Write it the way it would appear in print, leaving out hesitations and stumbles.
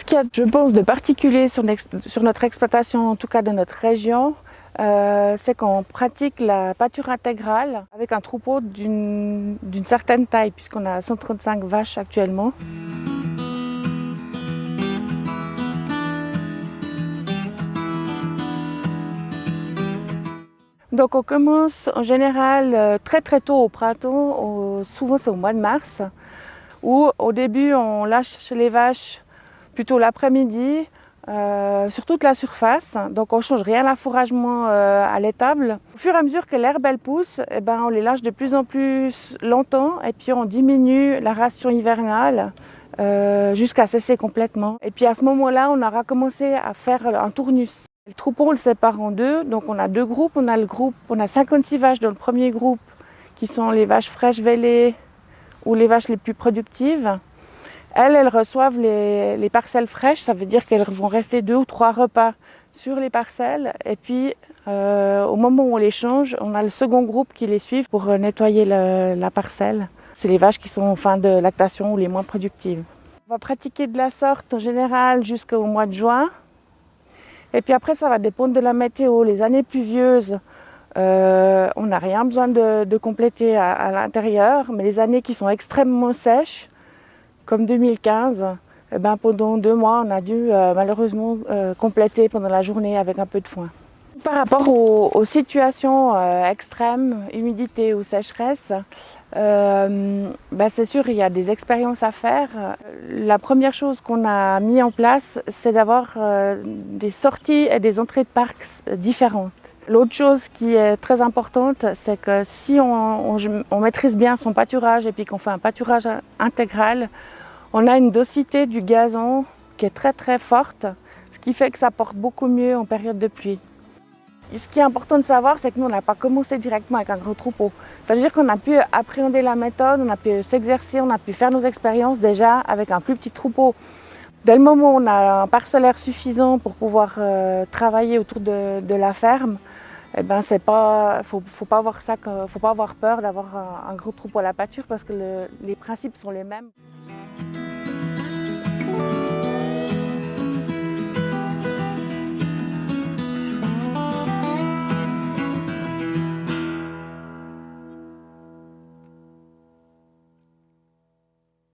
qu'il y a, je pense, de particulier sur notre exploitation, en tout cas de notre région, c'est qu'on pratique la pâture intégrale avec un troupeau d'une certaine taille, puisqu'on a 135 vaches actuellement. Donc on commence en général très tôt au printemps, souvent c'est au mois de mars, où au début on lâche les vaches plutôt l'après-midi, sur toute la surface. Donc on ne change rien à l'affouragement à l'étable. Au fur et à mesure que l'herbe elle pousse, on les lâche de plus en plus longtemps et puis on diminue la ration hivernale jusqu'à cesser complètement. Et puis à ce moment-là, on aura commencé à faire un tournus. Le troupeau, on le sépare en deux, donc on a deux groupes. On a 56 vaches dans le premier groupe qui sont les vaches fraîches vêlées ou les vaches les plus productives. Elles reçoivent les parcelles fraîches, ça veut dire qu'elles vont rester 2 ou 3 repas sur les parcelles. Et puis au moment où on les change, on a le second groupe qui les suit pour nettoyer la parcelle. C'est les vaches qui sont en fin de lactation ou les moins productives. On va pratiquer de la sorte en général jusqu'au mois de juin. Et puis après, ça va dépendre de la météo. Les années pluvieuses, on n'a rien besoin de compléter à l'intérieur. Mais les années qui sont extrêmement sèches, comme 2015, pendant 2 mois, on a dû malheureusement compléter pendant la journée avec un peu de foin. Par rapport aux situations extrêmes, humidité ou sécheresse, c'est sûr, il y a des expériences à faire. La première chose qu'on a mis en place, c'est d'avoir des sorties et des entrées de parcs différentes. L'autre chose qui est très importante, c'est que si on maîtrise bien son pâturage et puis qu'on fait un pâturage intégral, on a une densité du gazon qui est très très forte, ce qui fait que ça porte beaucoup mieux en période de pluie. Et ce qui est important de savoir, c'est que nous, on n'a pas commencé directement avec un gros troupeau. Ça veut dire qu'on a pu appréhender la méthode, on a pu s'exercer, on a pu faire nos expériences déjà avec un plus petit troupeau. Dès le moment où on a un parcellaire suffisant pour pouvoir travailler autour de la ferme, faut pas avoir peur d'avoir un gros troupeau à la pâture parce que les principes sont les mêmes.